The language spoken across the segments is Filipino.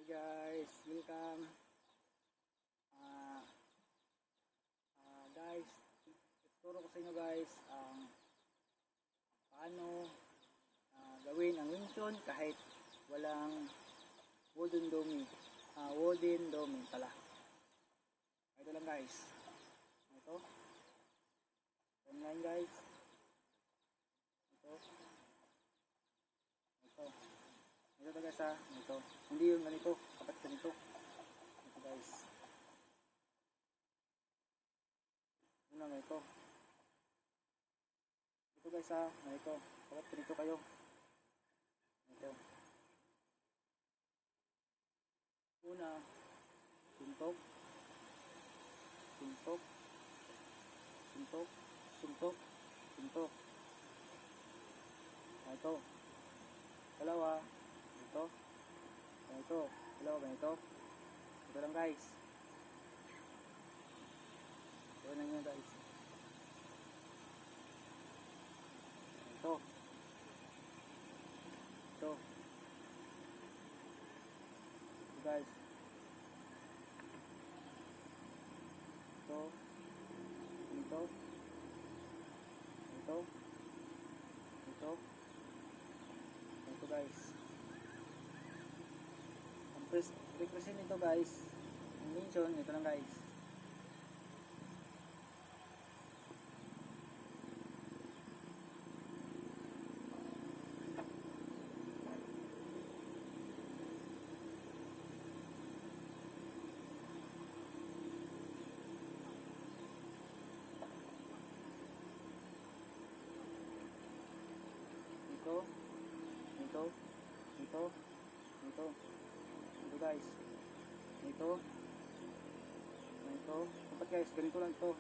Guys, welcome. Guys, ituturo ko sa inyo guys ang paano gawin ang wingsun kahit walang wooden dummy pala. Ito lang guys. Ito. Online guys. Ito. Ito guys ha. Ito. Hindi yung ganito. Kapat ganito. Ito guys. Una nga ito. Ito guys ha. Ito. Kapat ganito kayo. Ito. Una. Suntok. Suntok. Suntok. Suntok. Suntok. Ito. Dalawa. Ito. Ito. Dalawa ganito. Ito lang guys. Ito lang yun guys. Ito. Ito. Ito guys. Ito. Ito. Ito. Ito. Ito guys. Ang represent nito guys, ang mention, ito lang guys. Ito guys. Ito dapat guys, ganito lang ito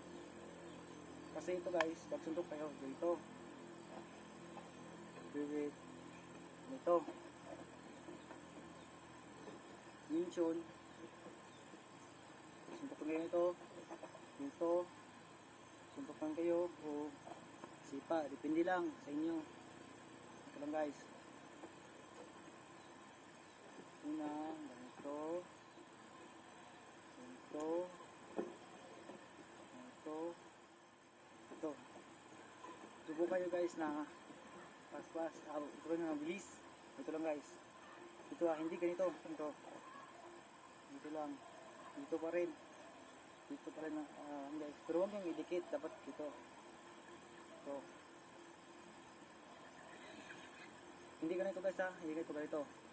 kasi ito guys, pag suntok kayo ganito ganito minchon suntok lang ito dito, suntok lang kayo o sipa, depende lang sa inyo. Ito lang guys. Una, ganito. Ito. Subo kayo guys na pas-pas. Ito na mabilis. Ito lang guys. Ito hindi ganito. Ito. Dito lang. Dito pa rin. Dito pa rin. Guys. Pero huwag yung idikit. Dapat dito. Ito. Hindi ganito guys ha. Hindi ganito.